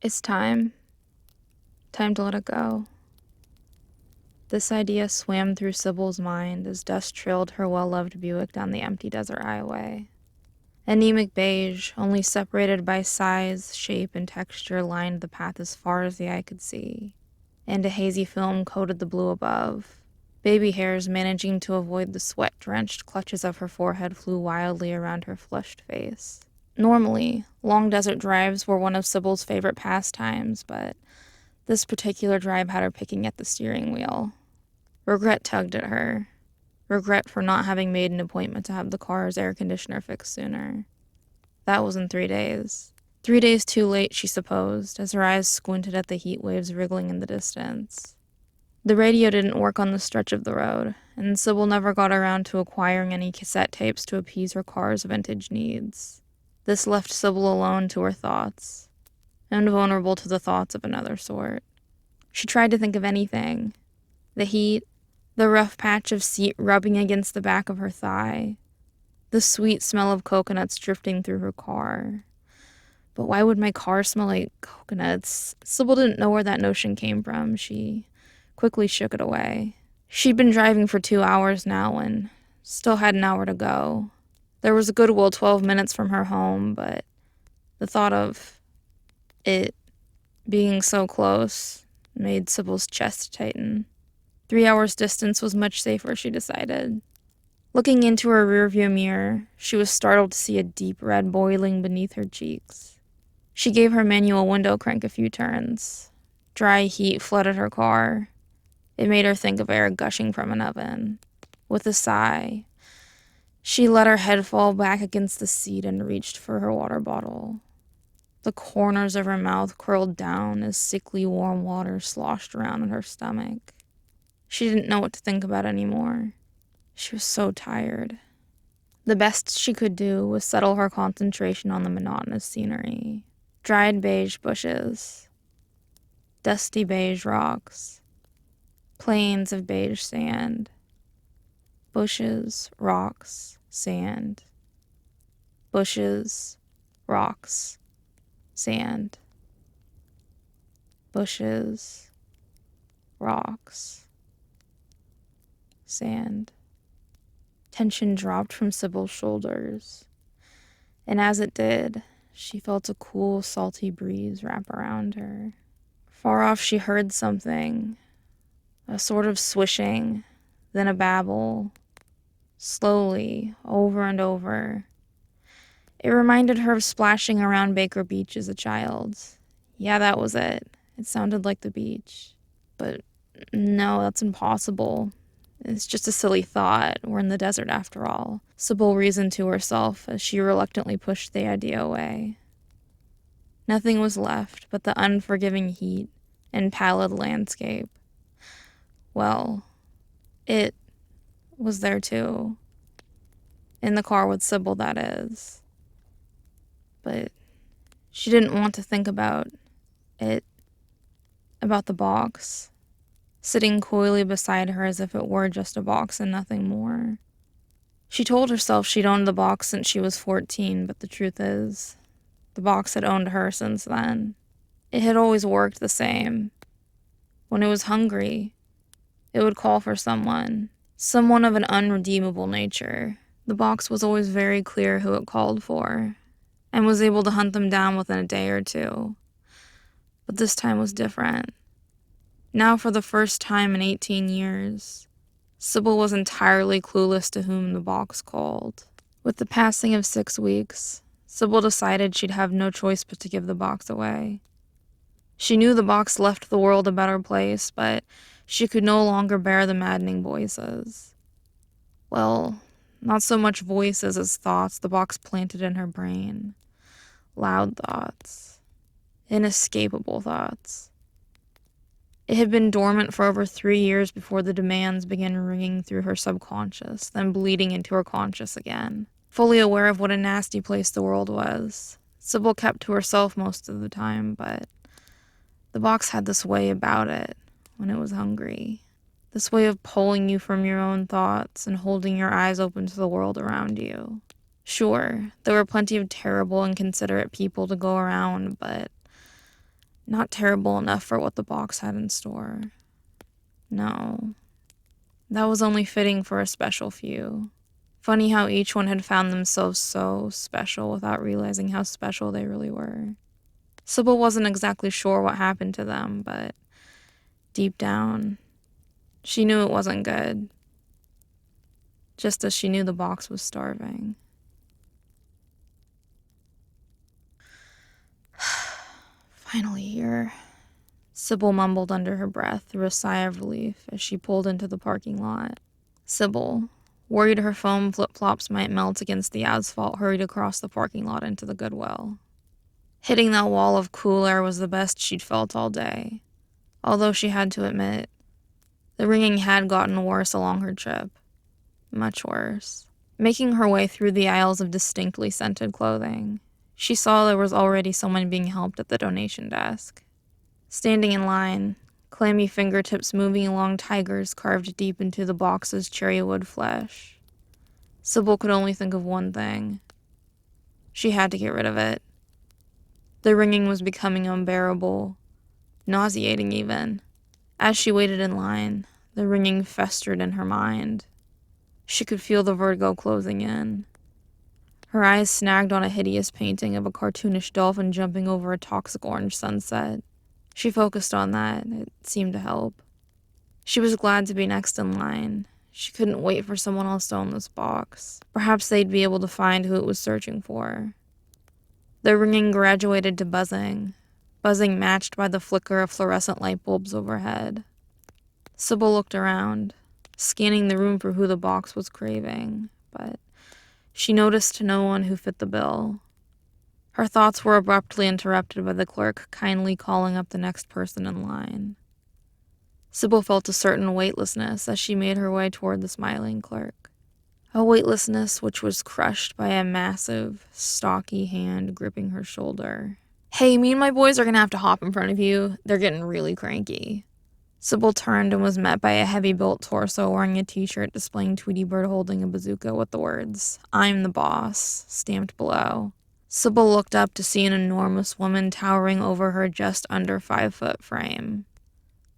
It's time. Time to let it go. This idea swam through Sybil's mind as dust trailed her well-loved Buick down the empty desert highway. Anemic beige, only separated by size, shape, and texture, lined the path as far as the eye could see, and a hazy film coated the blue above. Baby hairs, managing to avoid the sweat-drenched clutches of her forehead, flew wildly around her flushed face. Normally, long desert drives were one of Sybil's favorite pastimes, but this particular drive had her picking at the steering wheel. Regret tugged at her. Regret for not having made an appointment to have the car's air conditioner fixed sooner. That was in 3 days. 3 days too late, she supposed, as her eyes squinted at the heat waves wriggling in the distance. The radio didn't work on the stretch of the road, and Sybil never got around to acquiring any cassette tapes to appease her car's vintage needs. This left Sybil alone to her thoughts, and vulnerable to the thoughts of another sort. She tried to think of anything. The heat, the rough patch of seat rubbing against the back of her thigh, the sweet smell of coconuts drifting through her car. But why would my car smell like coconuts? Sybil didn't know where that notion came from. She quickly shook it away. She'd been driving for 2 hours now and still had an hour to go. There was a Goodwill 12 minutes from her home, but the thought of it being so close made Sybil's chest tighten. 3 hours' distance was much safer, she decided. Looking into her rearview mirror, she was startled to see a deep red boiling beneath her cheeks. She gave her manual window crank a few turns. Dry heat flooded her car. It made her think of air gushing from an oven. With a sigh, she let her head fall back against the seat and reached for her water bottle. The corners of her mouth curled down as sickly warm water sloshed around in her stomach. She didn't know what to think about anymore. She was so tired. The best she could do was settle her concentration on the monotonous scenery. Dried beige bushes, dusty beige rocks, plains of beige sand, bushes, rocks, sand, bushes, rocks, sand, bushes, rocks, sand. Tension dropped from Sybil's shoulders, and as it did, she felt a cool, salty breeze wrap around her. Far off she heard something, a sort of swishing, then a babble, slowly, over and over. It reminded her of splashing around Baker Beach as a child. Yeah, that was it. It sounded like the beach. But no, that's impossible. It's just a silly thought. We're in the desert after all, Sybil reasoned to herself as she reluctantly pushed the idea away. Nothing was left but the unforgiving heat and pallid landscape. Well, it was there too. In the car with Sybil, that is. But she didn't want to think about it, about the box, sitting coyly beside her as if it were just a box and nothing more. She told herself she'd owned the box since she was 14, but the truth is, the box had owned her since then. It had always worked the same. When it was hungry, it would call for someone of an unredeemable nature. The box was always very clear who it called for, and was able to hunt them down within a day or two. But this time was different. Now, for the first time in 18 years, Sybil was entirely clueless to whom the box called. With the passing of 6 weeks, Sybil decided she'd have no choice but to give the box away. She knew the box left the world a better place, but she could no longer bear the maddening voices. Well, not so much voices as thoughts the box planted in her brain. Loud thoughts. Inescapable thoughts. It had been dormant for over 3 years before the demands began ringing through her subconscious, then bleeding into her conscious again. Fully aware of what a nasty place the world was, Sybil kept to herself most of the time, but the box had this way about it when it was hungry. This way of pulling you from your own thoughts and holding your eyes open to the world around you. Sure, there were plenty of terrible, inconsiderate people to go around, but Not terrible enough for what the box had in store. No, that was only fitting for a special few. Funny how each one had found themselves so special without realizing how special they really were. Sybil wasn't exactly sure what happened to them, but deep down, she knew it wasn't good. Just as she knew the box was starving. Finally here, Sybil mumbled under her breath through a sigh of relief as she pulled into the parking lot. Sybil, worried her foam flip-flops might melt against the asphalt, hurried across the parking lot into the Goodwill. Hitting that wall of cool air was the best she'd felt all day, although she had to admit, the ringing had gotten worse along her trip. Much worse. Making her way through the aisles of distinctly scented clothing, she saw there was already someone being helped at the donation desk. Standing in line, clammy fingertips moving along tigers carved deep into the box's cherry wood flesh. Sybil could only think of one thing. She had to get rid of it. The ringing was becoming unbearable, nauseating even. As she waited in line, the ringing festered in her mind. She could feel the vertigo closing in. Her eyes snagged on a hideous painting of a cartoonish dolphin jumping over a toxic orange sunset. She focused on that. It seemed to help. She was glad to be next in line. She couldn't wait for someone else to own this box. Perhaps they'd be able to find who it was searching for. The ringing graduated to buzzing matched by the flicker of fluorescent light bulbs overhead. Sybil looked around, scanning the room for who the box was craving, but she noticed no one who fit the bill. Her thoughts were abruptly interrupted by the clerk kindly calling up the next person in line. Sybil felt a certain weightlessness as she made her way toward the smiling clerk. A weightlessness which was crushed by a massive, stocky hand gripping her shoulder. "Hey, me and my boys are gonna have to hop in front of you. They're getting really cranky." Sybil turned and was met by a heavy-built torso wearing a t-shirt displaying Tweety Bird holding a bazooka with the words, "I'm the boss," stamped below. Sybil looked up to see an enormous woman towering over her just under 5-foot frame.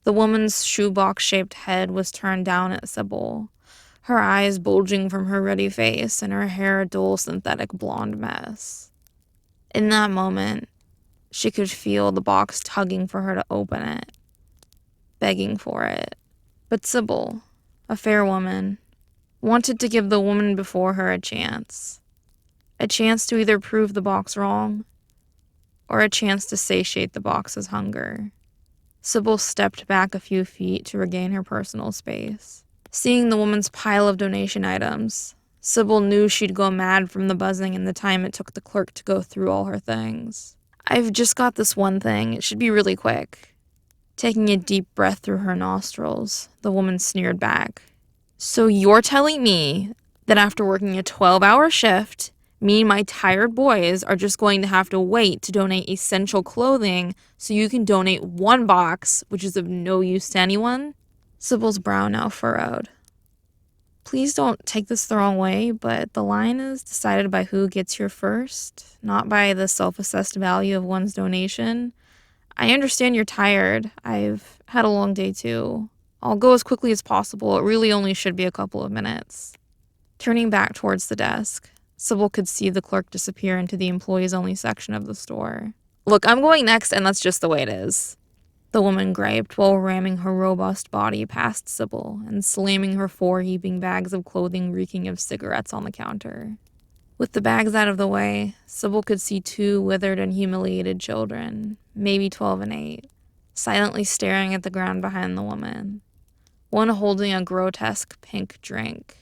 The woman's shoebox-shaped head was turned down at Sybil, her eyes bulging from her ruddy face and her hair a dull synthetic blonde mess. In that moment, she could feel the box tugging for her to open it, begging for it. But Sybil, a fair woman, wanted to give the woman before her a chance. A chance to either prove the box wrong, or a chance to satiate the box's hunger. Sybil stepped back a few feet to regain her personal space. Seeing the woman's pile of donation items, Sybil knew she'd go mad from the buzzing and the time it took the clerk to go through all her things. "I've just got this one thing. It should be really quick." Taking a deep breath through her nostrils, the woman sneered back. "So you're telling me that after working a 12-hour shift, me and my tired boys are just going to have to wait to donate essential clothing so you can donate one box, which is of no use to anyone?" Sybil's brow now furrowed. "Please don't take this the wrong way, but the line is decided by who gets here first, not by the self-assessed value of one's donation. I understand you're tired. I've had a long day too. I'll go as quickly as possible. It really only should be a couple of minutes." Turning back towards the desk, Sybil could see the clerk disappear into the employees-only section of the store. "Look, I'm going next, and that's just the way it is," the woman griped while ramming her robust body past Sybil and slamming her 4 heaping bags of clothing reeking of cigarettes on the counter. With the bags out of the way, Sybil could see 2 withered and humiliated children, maybe 12 and 8, silently staring at the ground behind the woman. One holding a grotesque pink drink,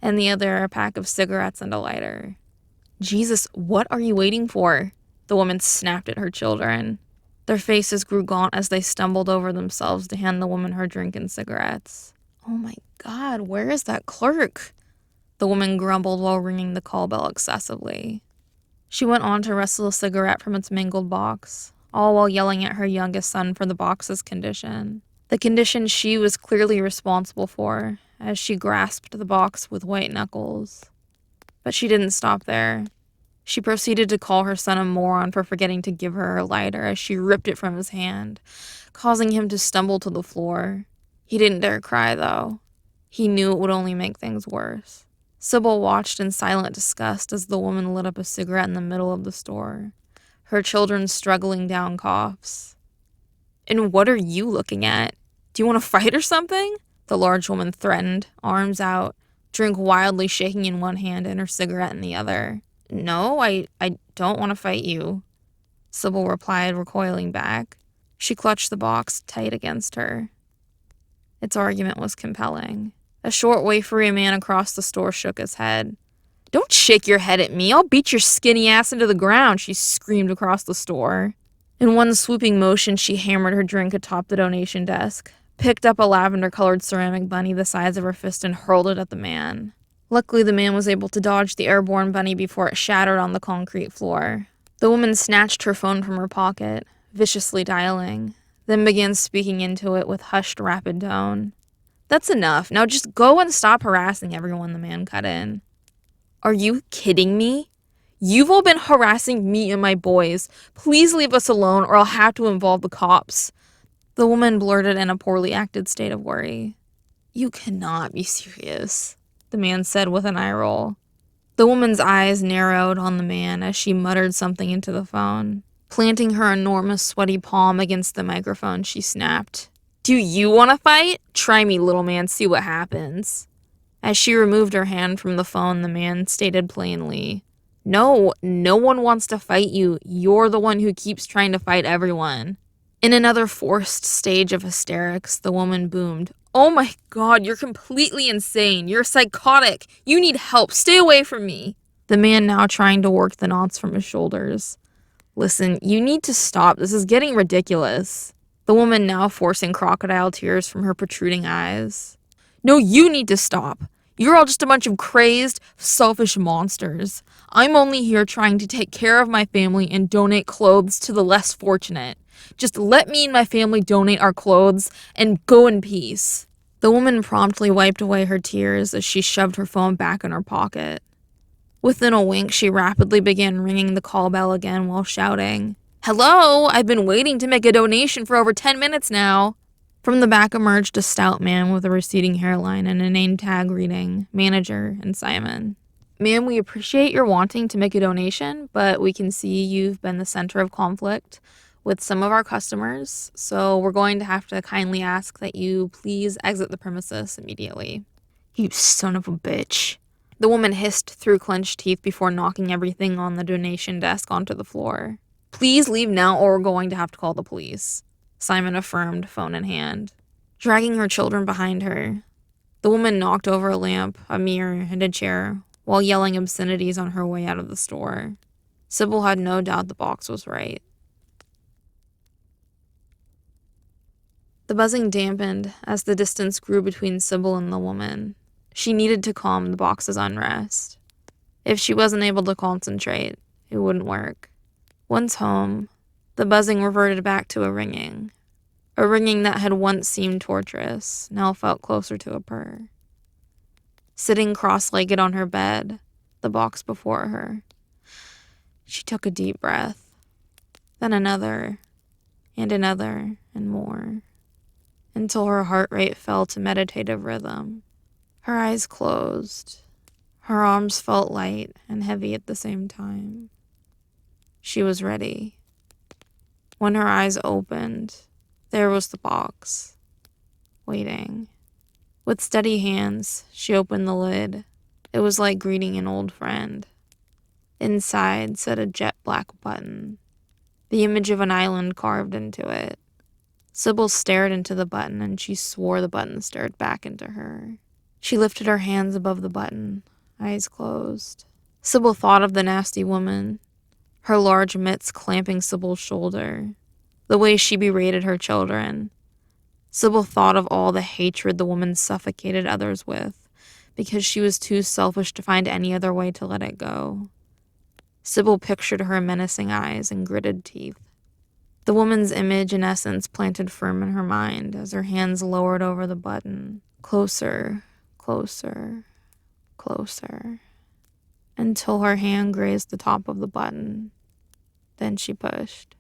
and the other a pack of cigarettes and a lighter. "Jesus, what are you waiting for?" the woman snapped at her children. Their faces grew gaunt as they stumbled over themselves to hand the woman her drink and cigarettes. "Oh my God, where is that clerk?" the woman grumbled while ringing the call bell excessively. She went on to wrestle a cigarette from its mangled box, all while yelling at her youngest son for the box's condition. The condition she was clearly responsible for, as she grasped the box with white knuckles. But she didn't stop there. She proceeded to call her son a moron for forgetting to give her lighter as she ripped it from his hand, causing him to stumble to the floor. He didn't dare cry, though. He knew it would only make things worse. Sybil watched in silent disgust as the woman lit up a cigarette in the middle of the store, her children struggling down coughs. "And what are you looking at? Do you want to fight or something?" The large woman threatened, arms out, drink wildly shaking in one hand and her cigarette in the other. "No, I don't want to fight you," Sybil replied, recoiling back. She clutched the box tight against her. Its argument was compelling. A short, wafery man across the store shook his head. "Don't shake your head at me. I'll beat your skinny ass into the ground," she screamed across the store. In one swooping motion, she hammered her drink atop the donation desk, picked up a lavender-colored ceramic bunny the size of her fist and hurled it at the man. Luckily, the man was able to dodge the airborne bunny before it shattered on the concrete floor. The woman snatched her phone from her pocket, viciously dialing, then began speaking into it with hushed, rapid tone. "That's enough. Now just go and stop harassing everyone," the man cut in. "Are you kidding me? You've all been harassing me and my boys. Please leave us alone or I'll have to involve the cops," the woman blurted in a poorly acted state of worry. "You cannot be serious," the man said with an eye roll. The woman's eyes narrowed on the man as she muttered something into the phone. Planting her enormous sweaty palm against the microphone, she snapped, "Do you want to fight? Try me, little man, see what happens." As she removed her hand from the phone, the man stated plainly, "No, no one wants to fight you. You're the one who keeps trying to fight everyone." In another forced stage of hysterics, the woman boomed, "Oh my God, you're completely insane. You're psychotic. You need help. Stay away from me." The man now trying to work the knots from his shoulders. "Listen, you need to stop. This is getting ridiculous." The woman now forcing crocodile tears from her protruding eyes. "No, you need to stop. You're all just a bunch of crazed, selfish monsters. I'm only here trying to take care of my family and donate clothes to the less fortunate. Just let me and my family donate our clothes and go in peace." The woman promptly wiped away her tears as she shoved her phone back in her pocket. Within a wink, she rapidly began ringing the call bell again while shouting, "Hello, I've been waiting to make a donation for over 10 minutes now." From the back emerged a stout man with a receding hairline and a name tag reading, "Manager," and Simon. "Ma'am, we appreciate your wanting to make a donation, but we can see you've been the center of conflict with some of our customers, so we're going to have to kindly ask that you please exit the premises immediately." "You son of a bitch," the woman hissed through clenched teeth before knocking everything on the donation desk onto the floor. "Please leave now or we're going to have to call the police," Simon affirmed, phone in hand. Dragging her children behind her, the woman knocked over a lamp, a mirror, and a chair while yelling obscenities on her way out of the store. Sybil had no doubt the box was right. The buzzing dampened as the distance grew between Sybil and the woman. She needed to calm the box's unrest. If she wasn't able to concentrate, it wouldn't work. Once home, the buzzing reverted back to a ringing that had once seemed torturous, now felt closer to a purr. Sitting cross-legged on her bed, the box before her, she took a deep breath, then another, and more, until her heart rate fell to meditative rhythm. Her eyes closed. Her arms felt light and heavy at the same time. She was ready. When her eyes opened, there was the box, waiting. With steady hands, she opened the lid. It was like greeting an old friend. Inside sat a jet black button, the image of an island carved into it. Sybil stared into the button, and she swore the button stared back into her. She lifted her hands above the button, eyes closed. Sybil thought of the nasty woman, her large mitts clamping Sybil's shoulder, the way she berated her children. Sybil thought of all the hatred the woman suffocated others with, because she was too selfish to find any other way to let it go. Sybil pictured her menacing eyes and gritted teeth. The woman's image, in essence, planted firm in her mind as her hands lowered over the button. Closer, closer, closer. until her hand grazed the top of the button. Then she pushed.